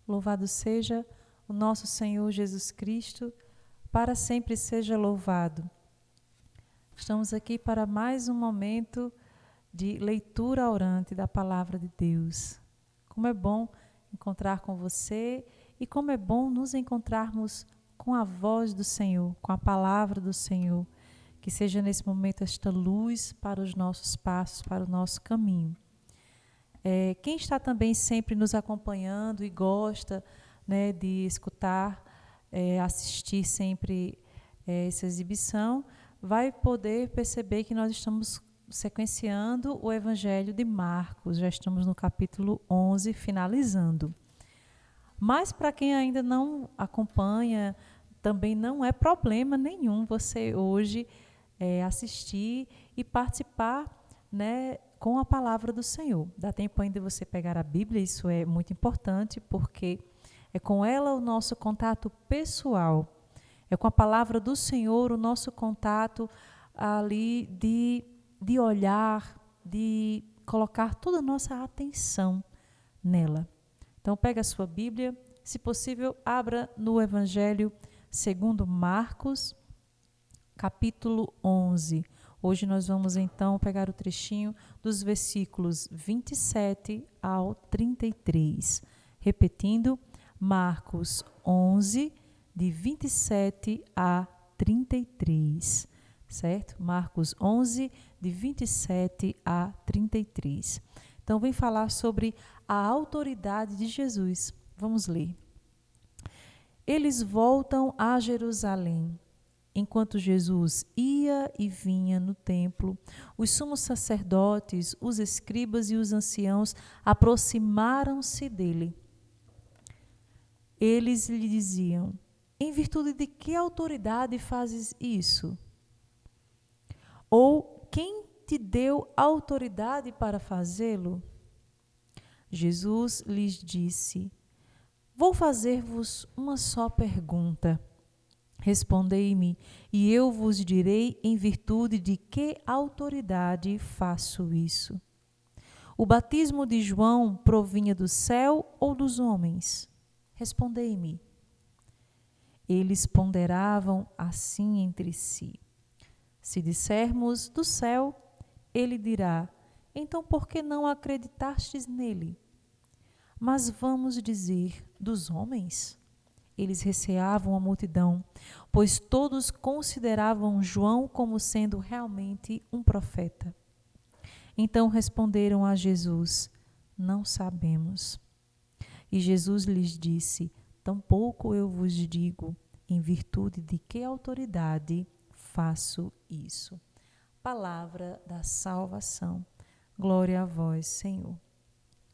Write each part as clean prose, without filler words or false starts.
Louvado seja o nosso Senhor Jesus Cristo, para sempre seja louvado. Estamos aqui para mais um momento de leitura orante da Palavra de Deus. Como é bom encontrar com você e como é bom nos encontrarmos com a voz do Senhor, com a Palavra do Senhor. Que seja nesse momento esta luz para os nossos passos, para o nosso caminho. Quem está também sempre nos acompanhando e gosta, né, de escutar, assistir sempre essa exibição, vai poder perceber que nós estamos sequenciando o Evangelho de Marcos. Já estamos no capítulo 11, finalizando. Mas para quem ainda não acompanha, também não é problema nenhum você hoje assistir e participar, né, com a palavra do Senhor. Dá tempo ainda de você pegar a Bíblia, isso é muito importante, porque é com ela o nosso contato pessoal, é com a palavra do Senhor o nosso contato ali de olhar, de colocar toda a nossa atenção nela. Então pega a sua Bíblia, se possível abra no Evangelho segundo Marcos, capítulo 11. Hoje nós vamos então pegar o trechinho dos versículos 27 ao 33. Repetindo, Marcos 11, de 27 a 33. Certo? Marcos 11, de 27 a 33. Então, vem falar sobre a autoridade de Jesus. Vamos ler. Eles voltam a Jerusalém. Enquanto Jesus ia e vinha no templo, os sumos sacerdotes, os escribas e os anciãos aproximaram-se dele. Eles lhe diziam: em virtude de que autoridade fazes isso? Ou quem te deu autoridade para fazê-lo? Jesus lhes disse: vou fazer-vos uma só pergunta. Respondei-me, e eu vos direi em virtude de que autoridade faço isso. O batismo de João provinha do céu ou dos homens? Respondei-me. Eles ponderavam assim entre si. Se dissermos do céu, ele dirá: então por que não acreditastes nele? Mas vamos dizer dos homens? Eles receavam a multidão, pois todos consideravam João como sendo realmente um profeta. Então responderam a Jesus: não sabemos. E Jesus lhes disse: tampouco eu vos digo em virtude de que autoridade faço isso. Palavra da salvação. Glória a vós, Senhor.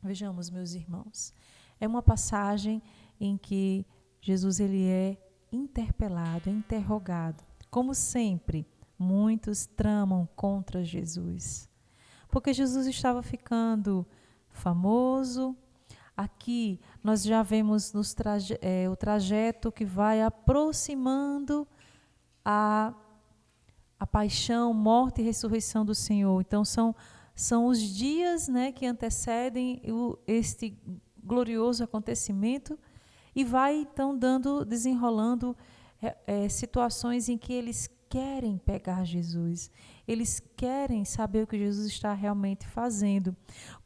Vejamos, meus irmãos, é uma passagem em que Jesus ele é interpelado, interrogado. Como sempre, muitos tramam contra Jesus, porque Jesus estava ficando famoso. Aqui nós já vemos o trajeto que vai aproximando a paixão, morte e ressurreição do Senhor. Então são os dias, né, que antecedem este glorioso acontecimento. E vai então desenrolando situações em que eles querem pegar Jesus. Eles querem saber o que Jesus está realmente fazendo.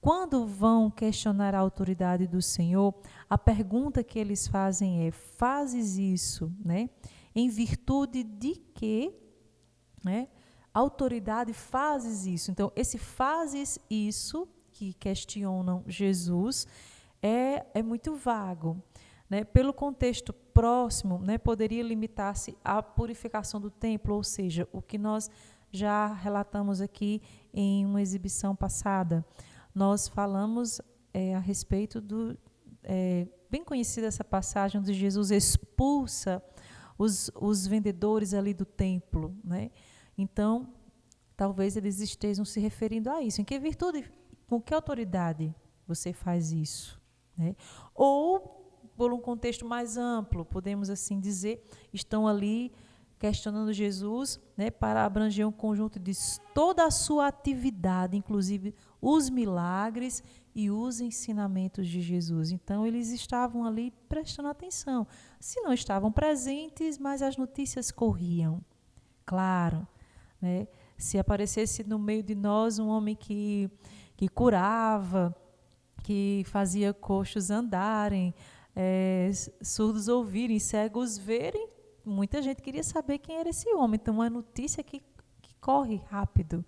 Quando vão questionar a autoridade do Senhor, a pergunta que eles fazem é: fazes isso, né? Em virtude de que, né? Autoridade fazes isso. Então, esse fazes isso que questionam Jesus é muito vago. Né, pelo contexto próximo, né, poderia limitar-se à purificação do templo, ou seja, o que nós já relatamos aqui em uma exibição passada. Nós falamos a respeito bem conhecida essa passagem onde Jesus expulsa os vendedores ali do templo. Né? Então, talvez eles estejam se referindo a isso. Em que virtude, com que autoridade você faz isso? Né? Ou por um contexto mais amplo, podemos assim dizer, estão ali questionando Jesus, né, para abranger um conjunto de toda a sua atividade, inclusive os milagres e os ensinamentos de Jesus. Então, eles estavam ali prestando atenção. Se não estavam presentes, mas as notícias corriam. Claro, né? Se aparecesse no meio de nós um homem que curava, que fazia coxos andarem, surdos ouvirem, cegos verem, muita gente queria saber quem era esse homem. Então, uma notícia que corre rápido.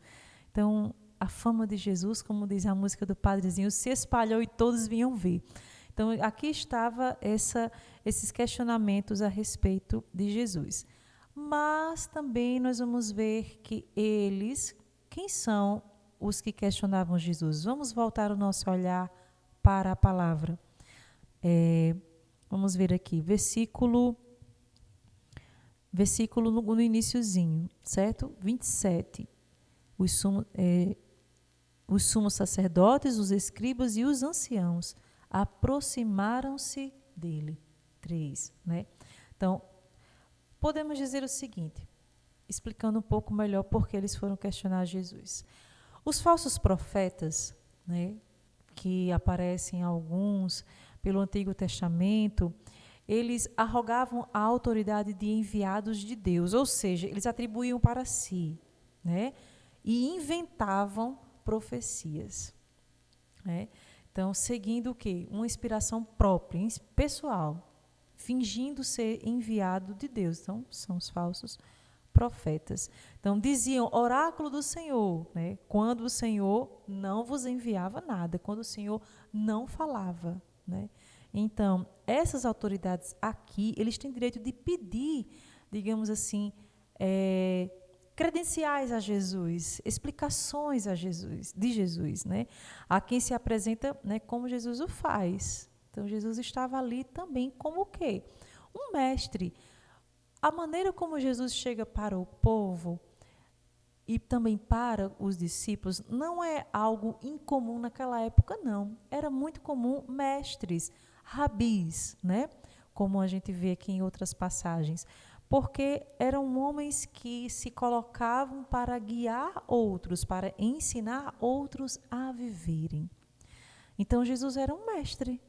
Então, a fama de Jesus, como diz a música do Padrezinho, se espalhou e todos vinham ver. Então, aqui estava esses questionamentos a respeito de Jesus. Mas também nós vamos ver que quem são os que questionavam Jesus? Vamos voltar o nosso olhar para a palavra. Vamos ver aqui, versículo no iniciozinho, certo? 27. Os sumos sacerdotes, os escribas e os anciãos aproximaram-se dele. 3, né? Então, podemos dizer o seguinte, explicando um pouco melhor por que eles foram questionar Jesus. Os falsos profetas, né, que aparecem alguns pelo Antigo Testamento, eles arrogavam a autoridade de enviados de Deus, ou seja, eles atribuíam para si, né, e inventavam profecias, né? Então, seguindo o quê? Uma inspiração própria, pessoal, fingindo ser enviado de Deus. Então, são os falsos profetas. Então, diziam, oráculo do Senhor, né? Quando o Senhor não vos enviava nada, quando o Senhor não falava, né? Então, essas autoridades aqui, eles têm direito de pedir, digamos assim, credenciais a Jesus, explicações de Jesus, né? A quem se apresenta, né, como Jesus o faz. Então, Jesus estava ali também como o quê? Um mestre. A maneira como Jesus chega para o povo e também para os discípulos não é algo incomum naquela época, não. Era muito comum mestres, rabis, né? Como a gente vê aqui em outras passagens. Porque eram homens que se colocavam para guiar outros, para ensinar outros a viverem. Então, Jesus era um mestre,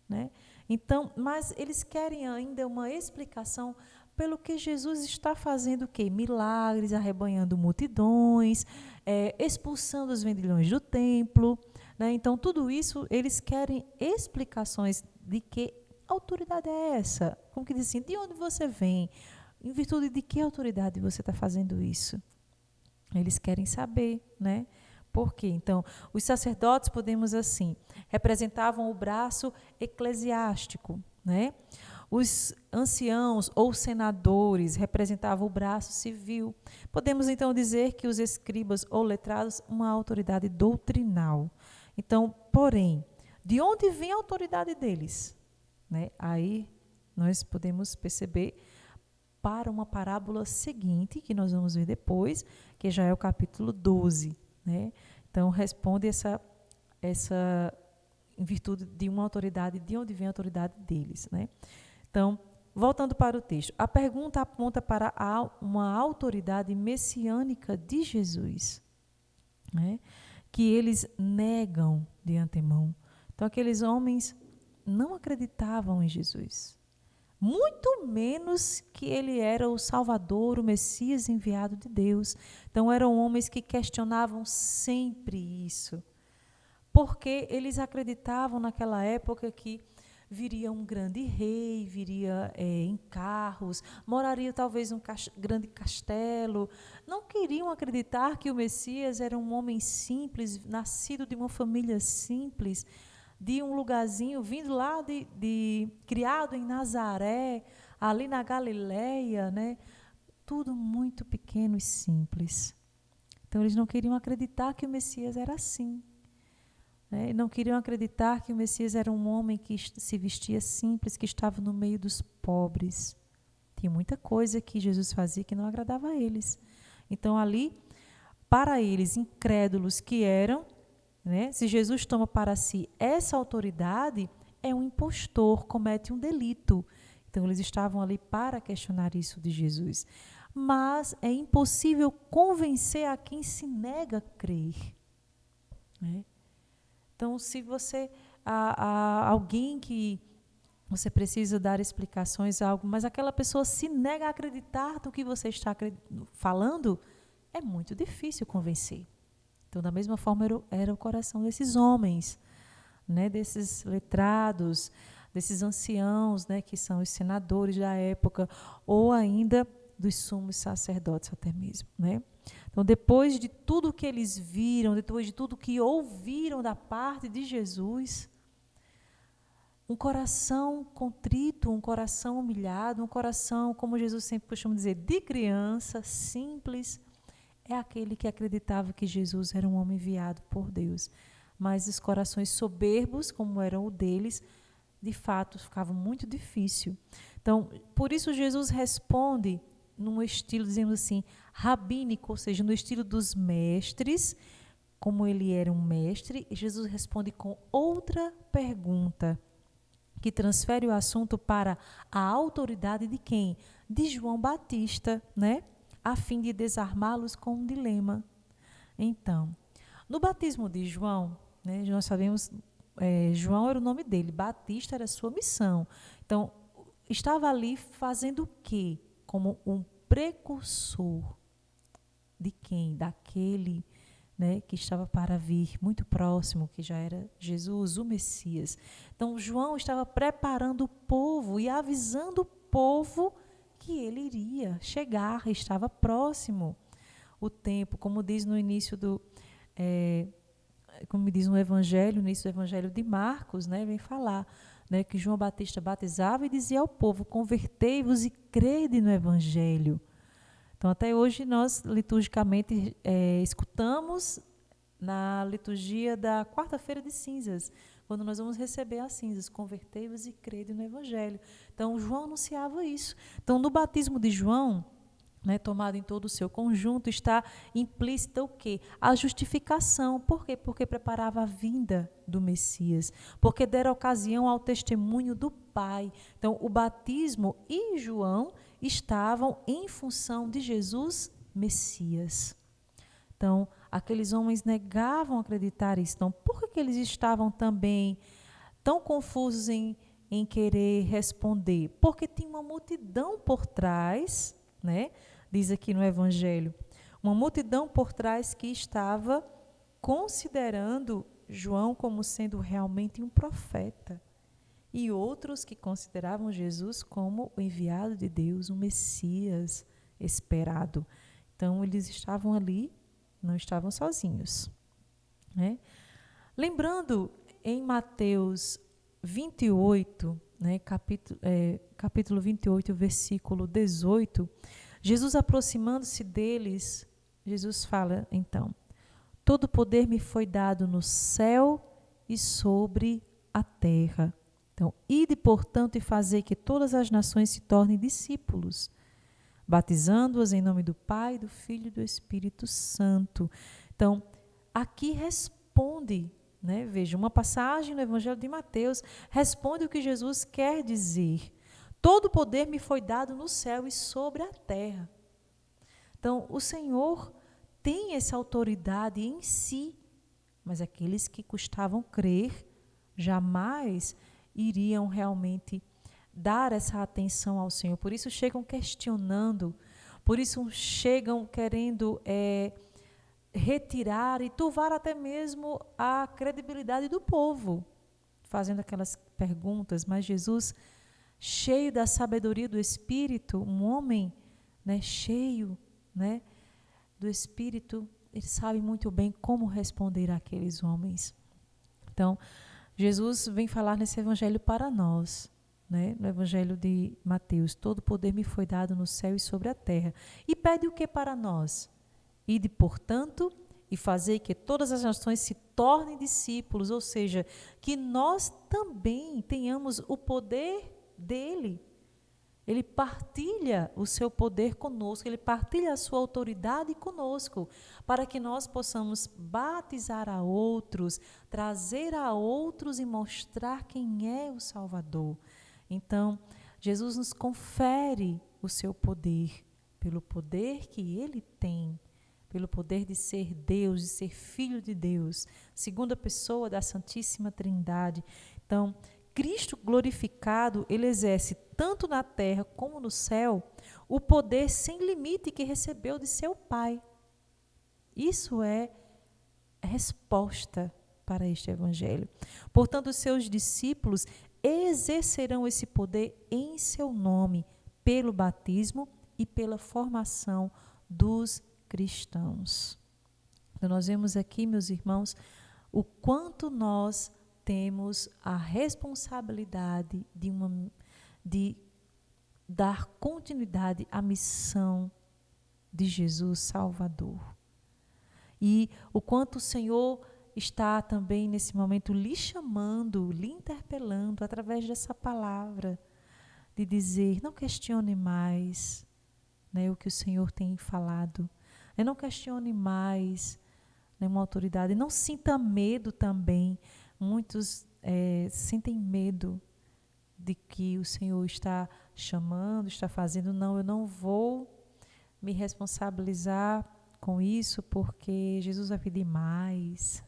né? Então, mas eles querem ainda uma explicação pelo que Jesus está fazendo o quê? Milagres, arrebanhando multidões, expulsando os vendilhões do templo, né? Então, tudo isso, eles querem explicações de que autoridade é essa? Como que diz assim, de onde você vem? Em virtude de que autoridade você está fazendo isso? Eles querem saber, né? Por quê? Então, os sacerdotes, podemos assim, representavam o braço eclesiástico, né? Os anciãos ou senadores representavam o braço civil. Podemos então dizer que os escribas ou letrados, uma autoridade doutrinal. Então, porém, de onde vem a autoridade deles? Né? Aí nós podemos perceber para uma parábola seguinte, que nós vamos ver depois, que já é o capítulo 12. Né? Então, responde essa em virtude de uma autoridade, de onde vem a autoridade deles. Né? Então, voltando para o texto, a pergunta aponta para uma autoridade messiânica de Jesus, né? Que eles negam de antemão. Então, aqueles homens não acreditavam em Jesus. Muito menos que ele era o Salvador, o Messias enviado de Deus. Então, eram homens que questionavam sempre isso. Porque eles acreditavam naquela época que viria um grande rei, viria em carros, moraria talvez um grande castelo. Não queriam acreditar que o Messias era um homem simples, nascido de uma família simples, de um lugarzinho, vindo lá criado em Nazaré, ali na Galileia, né? Tudo muito pequeno e simples. Então, eles não queriam acreditar que o Messias era assim. Né? Não queriam acreditar que o Messias era um homem que se vestia simples, que estava no meio dos pobres. Tinha muita coisa que Jesus fazia que não agradava a eles. Então, ali, para eles, incrédulos que eram, né? Se Jesus toma para si essa autoridade, é um impostor, comete um delito. Então, eles estavam ali para questionar isso de Jesus. Mas é impossível convencer a quem se nega a crer. Né? Então, se você há alguém que você precisa dar explicações a algo, mas aquela pessoa se nega a acreditar no que você está falando, é muito difícil convencer. Então, da mesma forma, era o coração desses homens, né, desses letrados, desses anciãos, né, que são os senadores da época, ou ainda dos sumos sacerdotes até mesmo, né? Então, depois de tudo que eles viram, depois de tudo que ouviram da parte de Jesus, um coração contrito, um coração humilhado, um coração, como Jesus sempre costuma dizer, de criança, simples, é aquele que acreditava que Jesus era um homem enviado por Deus. Mas os corações soberbos, como eram o deles, de fato, ficava muito difícil. Então, por isso Jesus responde num estilo, dizendo assim, rabínico, ou seja, no estilo dos mestres, como ele era um mestre, e Jesus responde com outra pergunta, que transfere o assunto para a autoridade de quem? De João Batista, né? A fim de desarmá-los com um dilema. Então, no batismo de João, né, nós sabemos, João era o nome dele, Batista era a sua missão. Então, estava ali fazendo o quê? Como um precursor de quem? Daquele, né, que estava para vir, muito próximo, que já era Jesus, o Messias. Então, João estava preparando o povo e avisando o povo que ele iria chegar, estava próximo o tempo, como diz no início do, como diz no Evangelho, no início do Evangelho de Marcos, né, vem falar, né, que João Batista batizava e dizia ao povo, convertei-vos e crede no Evangelho. Então, até hoje, nós liturgicamente escutamos na liturgia da quarta-feira de cinzas, quando nós vamos receber as cinzas, convertei-vos e crede no Evangelho. Então, João anunciava isso. Então, no batismo de João, né, tomado em todo o seu conjunto, está implícita o quê? A justificação. Por quê? Porque preparava a vinda do Messias, porque dera ocasião ao testemunho do Pai. Então, o batismo e João estavam em função de Jesus Messias. Então, aqueles homens negavam acreditar isso. Então, por que eles estavam também tão confusos em querer responder? Porque tinha uma multidão por trás, né? Diz aqui no Evangelho, uma multidão por trás que estava considerando João como sendo realmente um profeta. E outros que consideravam Jesus como o enviado de Deus, o Messias esperado. Então, eles estavam ali, não estavam sozinhos, né? Lembrando, em Mateus 28, né, capítulo 28, versículo 18, Jesus aproximando-se deles, Jesus fala, então, todo poder me foi dado no céu e sobre a terra. Então, ide, portanto, e fazei que todas as nações se tornem discípulos, batizando-as em nome do Pai, do Filho e do Espírito Santo. Então, aqui responde, né? Veja, uma passagem no Evangelho de Mateus responde o que Jesus quer dizer. Todo poder me foi dado no céu e sobre a terra. Então, o Senhor tem essa autoridade em si, mas aqueles que custavam crer jamais iriam realmente dar essa atenção ao Senhor. Por isso chegam questionando, por isso chegam querendo retirar e turvar até mesmo a credibilidade do povo, fazendo aquelas perguntas. Mas Jesus, cheio da sabedoria do Espírito, um homem, né, cheio, né, do Espírito, ele sabe muito bem como responder àqueles homens. Então, Jesus vem falar nesse evangelho para nós, né? No evangelho de Mateus, todo poder me foi dado no céu e sobre a terra. E pede o que para nós? Ide, portanto, e fazei que todas as nações se tornem discípulos, ou seja, que nós também tenhamos o poder dele. Ele partilha o seu poder conosco, ele partilha a sua autoridade conosco, para que nós possamos batizar a outros, trazer a outros e mostrar quem é o Salvador. Então, Jesus nos confere o seu poder, pelo poder que ele tem, pelo poder de ser Deus, de ser Filho de Deus, segunda pessoa da Santíssima Trindade. Então, Cristo glorificado, ele exerce tanto na terra como no céu o poder sem limite que recebeu de seu Pai. Isso é resposta para este evangelho. Portanto, os seus discípulos exercerão esse poder em seu nome, pelo batismo e pela formação dos cristãos. Então, nós vemos aqui, meus irmãos, o quanto nós temos a responsabilidade de dar continuidade à missão de Jesus Salvador. E o quanto o Senhor está também nesse momento lhe chamando, lhe interpelando através dessa palavra, de dizer, não questione mais, né, o que o Senhor tem falado, não questione mais, né, uma autoridade, não sinta medo também. Muitos sentem medo de que o Senhor está chamando, está fazendo. Não, eu não vou me responsabilizar com isso, porque Jesus vai pedir mais.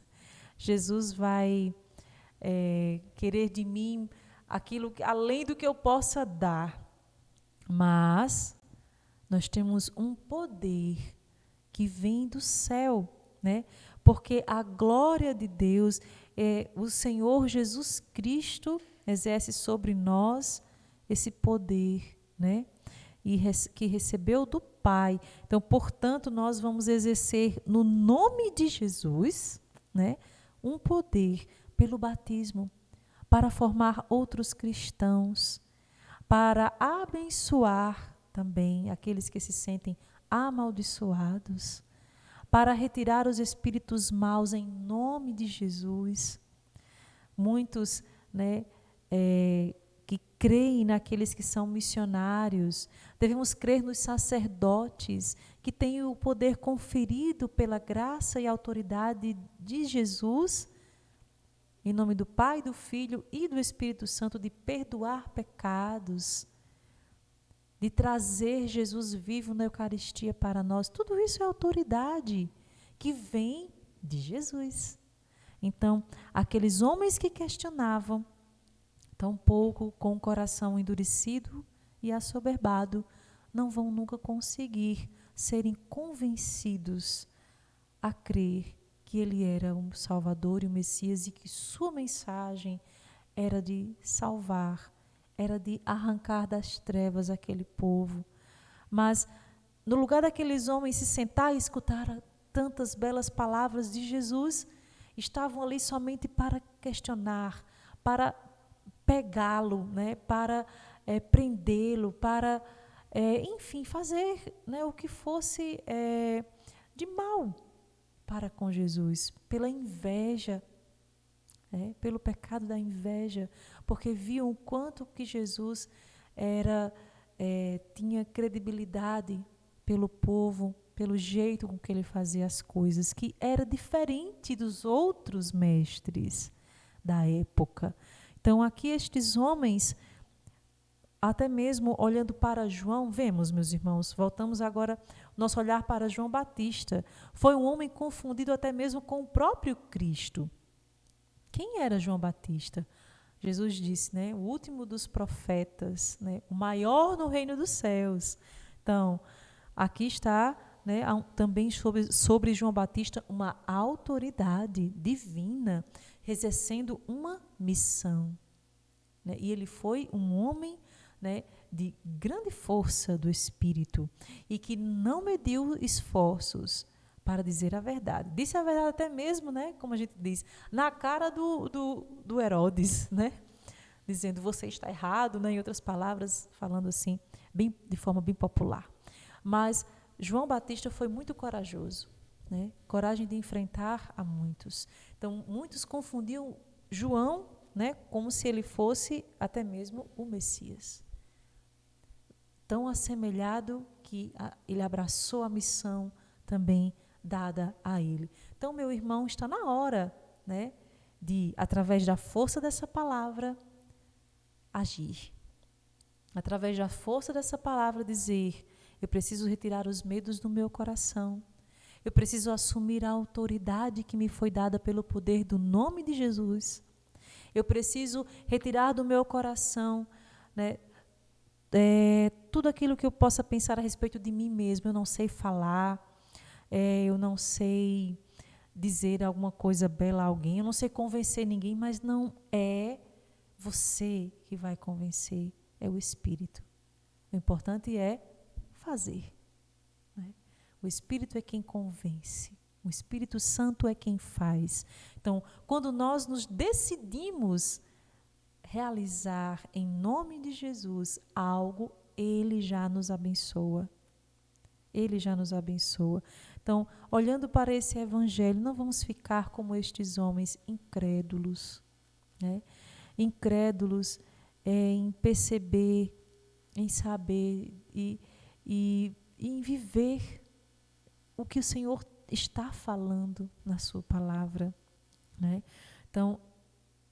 Jesus vai querer de mim aquilo além do que eu possa dar. Mas nós temos um poder que vem do céu, né? Porque a glória de Deus, o Senhor Jesus Cristo exerce sobre nós esse poder, né? E que recebeu do Pai. Então, portanto, nós vamos exercer no nome de Jesus, né, um poder pelo batismo para formar outros cristãos, para abençoar também aqueles que se sentem amaldiçoados, para retirar os espíritos maus em nome de Jesus. Muitos, né, que creem naqueles que são missionários, devemos crer nos sacerdotes que têm o poder conferido pela graça e autoridade de Jesus, em nome do Pai, do Filho e do Espírito Santo, de perdoar pecados, de trazer Jesus vivo na Eucaristia para nós. Tudo isso é autoridade que vem de Jesus. Então, aqueles homens que questionavam, tampouco com o coração endurecido e assoberbado, não vão nunca conseguir serem convencidos a crer que ele era o Salvador e o Messias e que sua mensagem era de salvar, era de arrancar das trevas aquele povo. Mas no lugar daqueles homens se sentar e escutar tantas belas palavras de Jesus, estavam ali somente para questionar, para pegá-lo, né, para prendê-lo, para, enfim, fazer, né, o que fosse de mal para com Jesus, pela inveja, pelo pecado da inveja, porque viam o quanto que Jesus tinha credibilidade pelo povo, pelo jeito com que ele fazia as coisas, que era diferente dos outros mestres da época. Então, aqui estes homens, até mesmo olhando para João, vemos, meus irmãos, voltamos agora nosso olhar para João Batista. Foi um homem confundido até mesmo com o próprio Cristo. Quem era João Batista? Jesus disse, né, o último dos profetas, né, o maior no reino dos céus. Então, aqui está, né, também sobre João Batista uma autoridade divina, exercendo uma missão. Né? E ele foi um homem, né, de grande força do Espírito e que não mediu esforços para dizer a verdade. Disse a verdade até mesmo, né, como a gente diz, na cara do Herodes, né, dizendo, você está errado, né, em outras palavras, falando assim, de forma bem popular. Mas João Batista foi muito corajoso, né, coragem de enfrentar a muitos. Então, muitos confundiam João, né, como se ele fosse até mesmo o Messias. Tão assemelhado que ele abraçou a missão também dada a ele. Então, meu irmão, está na hora, né, de, através da força dessa palavra, agir. Através da força dessa palavra, dizer, eu preciso retirar os medos do meu coração. Eu preciso assumir a autoridade que me foi dada pelo poder do nome de Jesus. Eu preciso retirar do meu coração, né, tudo aquilo que eu possa pensar a respeito de mim mesmo. Eu não sei falar, eu não sei dizer alguma coisa bela a alguém, eu não sei convencer ninguém, mas não é você que vai convencer, é o Espírito. O importante é fazer. Né? O Espírito é quem convence. O Espírito Santo é quem faz. Então, quando nós nos decidimos realizar em nome de Jesus algo, Ele já nos abençoa. Ele já nos abençoa. Então, olhando para esse evangelho, não vamos ficar como estes homens incrédulos, né? Incrédulos em perceber, em saber e em viver o que o Senhor está falando na sua palavra, né? Então,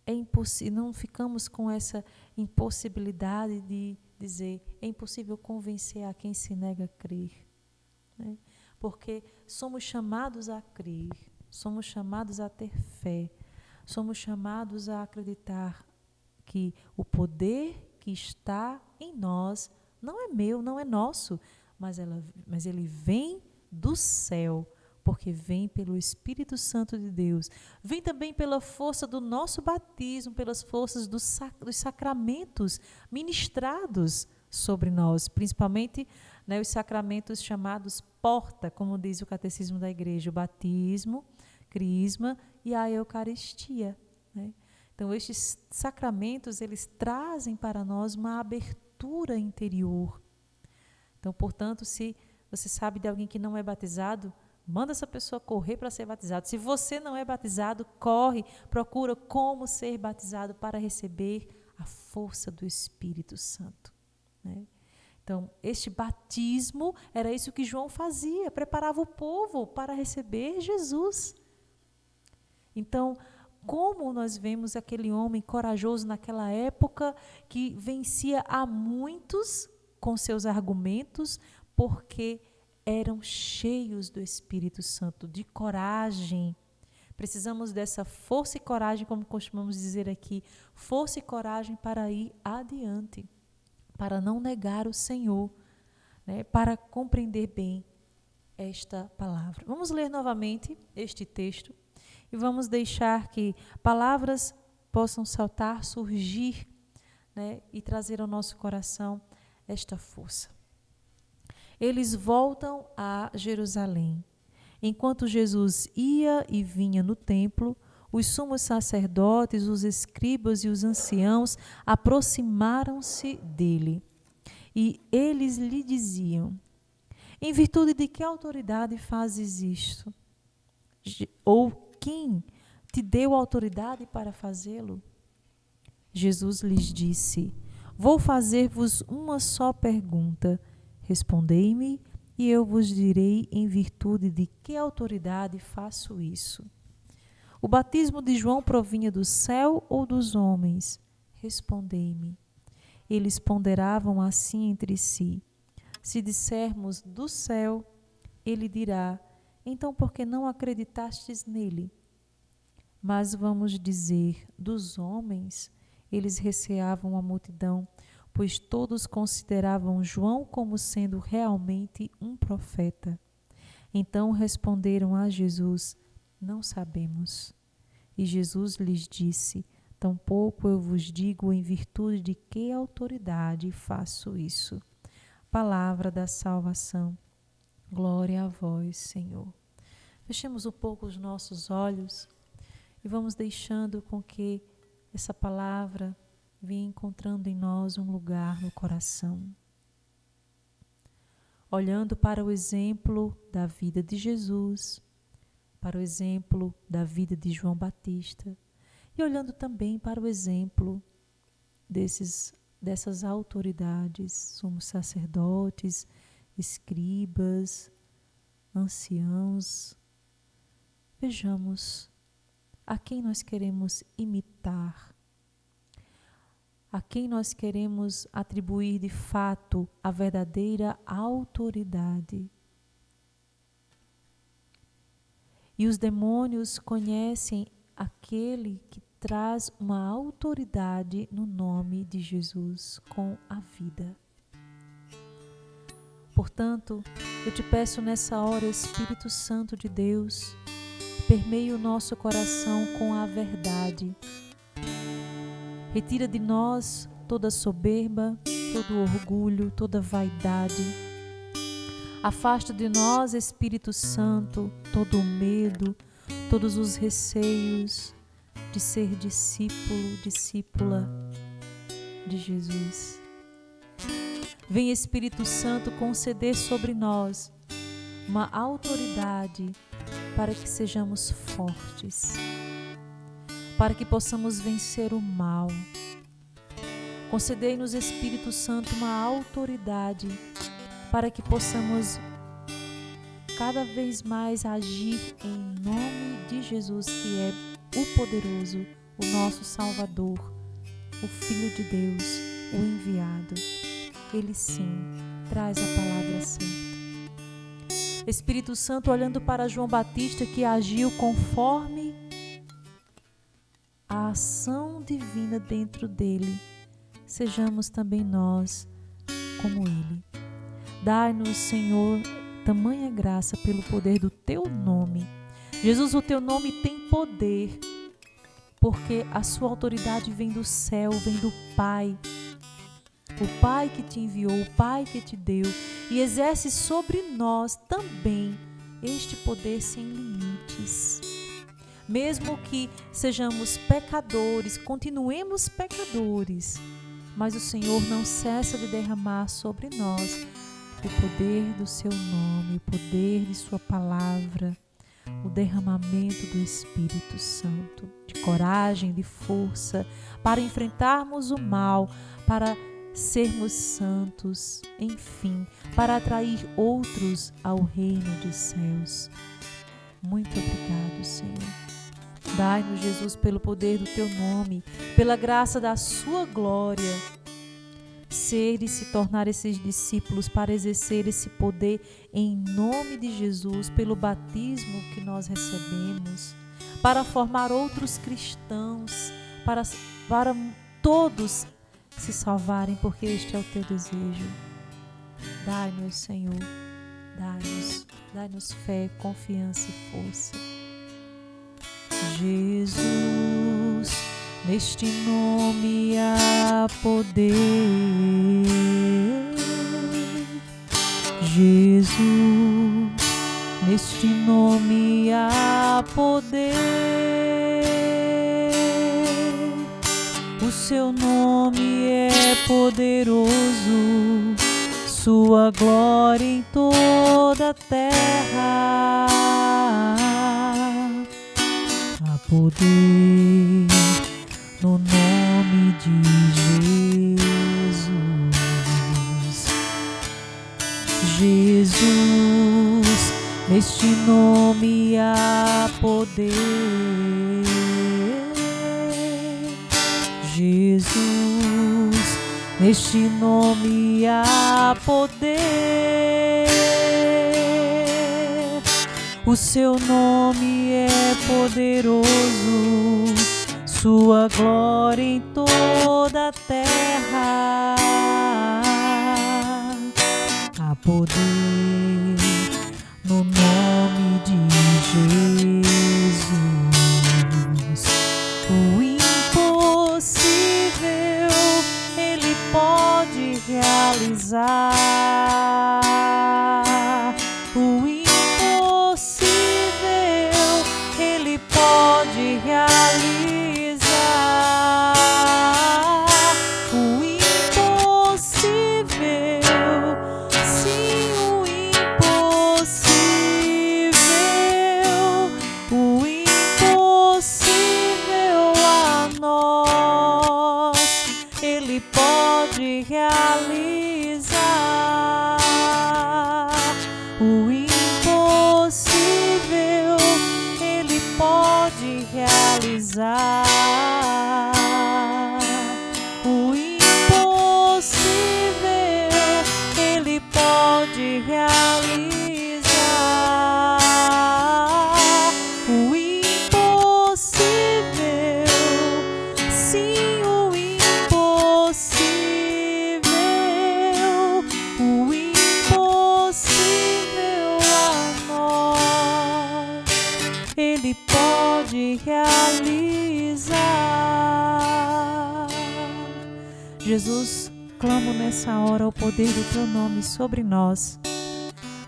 é impossível, não ficamos com essa impossibilidade de dizer, é impossível convencer a quem se nega a crer, né? Porque somos chamados a crer, somos chamados a ter fé, somos chamados a acreditar que o poder que está em nós não é meu, não é nosso, mas ele vem do céu, porque vem pelo Espírito Santo de Deus. Vem também pela força do nosso batismo, pelas forças dos sacramentos ministrados sobre nós, principalmente, né, os sacramentos chamados porta, como diz o Catecismo da Igreja, o batismo, crisma e a Eucaristia, né? Então, estes sacramentos, eles trazem para nós uma abertura interior. Então, portanto, se você sabe de alguém que não é batizado, manda essa pessoa correr para ser batizado. Se você não é batizado, corre, procura como ser batizado para receber a força do Espírito Santo, né? Então, este batismo era isso que João fazia, preparava o povo para receber Jesus. Então, como nós vemos aquele homem corajoso naquela época que vencia a muitos com seus argumentos, porque eram cheios do Espírito Santo, de coragem. Precisamos dessa força e coragem, como costumamos dizer aqui, força e coragem para ir adiante, para não negar o Senhor, né, para compreender bem esta palavra. Vamos ler novamente este texto e vamos deixar que palavras possam saltar, surgir, né, e trazer ao nosso coração esta força. Eles voltam a Jerusalém. Enquanto Jesus ia e vinha no templo, os sumos sacerdotes, os escribas e os anciãos aproximaram-se dele. E eles lhe diziam: em virtude de que autoridade fazes isto? Ou quem te deu autoridade para fazê-lo? Jesus lhes disse: vou fazer-vos uma só pergunta. Respondei-me, e eu vos direi em virtude de que autoridade faço isso. O batismo de João provinha do céu ou dos homens? Respondei-me. Eles ponderavam assim entre si: se dissermos do céu, ele dirá: então por que não acreditastes nele? Mas vamos dizer dos homens. Eles receavam a multidão, pois todos consideravam João como sendo realmente um profeta. Então responderam a Jesus: não sabemos. E Jesus lhes disse: tampouco eu vos digo em virtude de que autoridade faço isso. Palavra da salvação. Glória a vós, Senhor. Fechemos um pouco os nossos olhos e vamos deixando com que essa palavra venha encontrando em nós um lugar no coração. Olhando para o exemplo da vida de Jesus, para o exemplo da vida de João Batista e olhando também para o exemplo dessas autoridades, sumos sacerdotes, escribas, anciãos. Vejamos a quem nós queremos imitar, a quem nós queremos atribuir de fato a verdadeira autoridade. E os demônios conhecem aquele que traz uma autoridade no nome de Jesus com a vida. Portanto, eu te peço nessa hora, Espírito Santo de Deus, permeie o nosso coração com a verdade. Retira de nós toda soberba, todo orgulho, toda vaidade. Afasta de nós, Espírito Santo, todo o medo, todos os receios de ser discípulo, discípula de Jesus. Vem, Espírito Santo, conceder sobre nós uma autoridade para que sejamos fortes, para que possamos vencer o mal. Concedei-nos, Espírito Santo, uma autoridade para que possamos cada vez mais agir em nome de Jesus, que é o poderoso, o nosso Salvador, o Filho de Deus, o enviado. Ele sim traz a palavra certa. Espírito Santo, olhando para João Batista, que agiu conforme a ação divina dentro dele, sejamos também nós como ele. Dai-nos, Senhor, tamanha graça pelo poder do teu nome. Jesus, o teu nome tem poder, porque a sua autoridade vem do céu, vem do Pai. O Pai que te enviou, o Pai que te deu, e exerce sobre nós também este poder sem limites. Mesmo que sejamos pecadores, continuemos pecadores, mas o Senhor não cessa de derramar sobre nós o poder do seu nome, o poder de sua palavra, o derramamento do Espírito Santo, de coragem, de força, para enfrentarmos o mal, para sermos santos, enfim, para atrair outros ao reino dos céus. Muito obrigado, Senhor. Dai-nos, Jesus, pelo poder do teu nome, pela graça da sua glória, ser e se tornar esses discípulos para exercer esse poder em nome de Jesus, pelo batismo que nós recebemos, para formar outros cristãos, para todos se salvarem, porque este é o teu desejo. Dai-nos, Senhor, dai-nos fé, confiança e força. Jesus, neste nome há poder. Jesus, neste nome há poder. O seu nome é poderoso, sua glória em toda a terra. Há poder no nome de Jesus. Jesus, neste nome há poder. Jesus, neste nome há poder. O seu nome é poderoso, sua glória em toda a terra. Há poder no nome de Jesus. O impossível Ele pode realizar. O impossível Ele pode realizar. O impossível, sim, o impossível. O impossível a nós Ele pode realizar. O impossível Ele pode realizar. O impossível Ele pode realizar. Jesus, clamo nessa hora o poder do Teu nome sobre nós.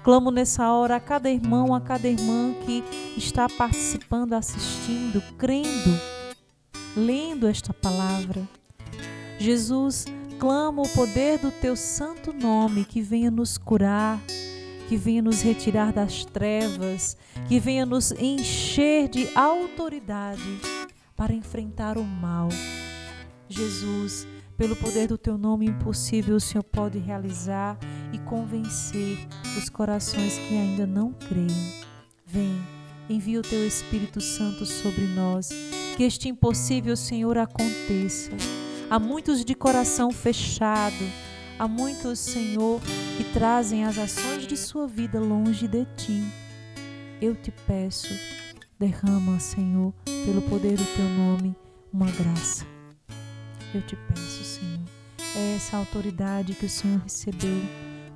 Clamo nessa hora a cada irmão, a cada irmã que está participando, assistindo, crendo, lendo esta palavra. Jesus, clamo o poder do Teu santo nome que venha nos curar, que venha nos retirar das trevas, que venha nos encher de autoridade para enfrentar o mal. Jesus, pelo poder do Teu nome impossível, o Senhor pode realizar e convencer os corações que ainda não creem. Vem, envia o Teu Espírito Santo sobre nós, que este impossível, Senhor, aconteça. Há muitos de coração fechado, há muitos, Senhor, que trazem as ações de sua vida longe de Ti. Eu te peço, derrama, Senhor, pelo poder do Teu nome, uma graça. Eu te peço, Senhor, é essa autoridade que o Senhor recebeu,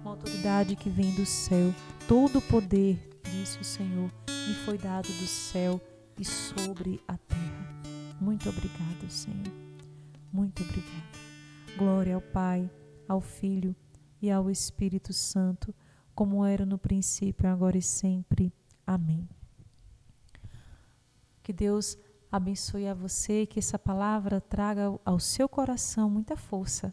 uma autoridade que vem do céu. Todo o poder, disse o Senhor, me foi dado do céu e sobre a terra. Muito obrigado, Senhor. Muito obrigada. Glória ao Pai, ao Filho e ao Espírito Santo, como era no princípio, agora e sempre. Amém. Que Deus abençoe a você, que essa palavra traga ao seu coração muita força.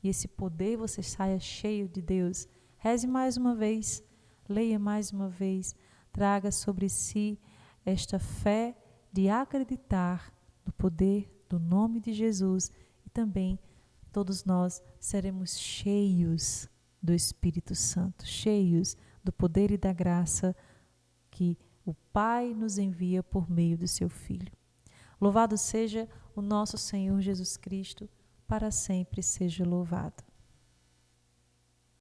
E esse poder você saia cheio de Deus. Reze mais uma vez, leia mais uma vez, traga sobre si esta fé de acreditar no poder do nome de Jesus, e também todos nós seremos cheios do Espírito Santo, cheios do poder e da graça que o Pai nos envia por meio do seu Filho. Louvado seja o nosso Senhor Jesus Cristo, para sempre seja louvado.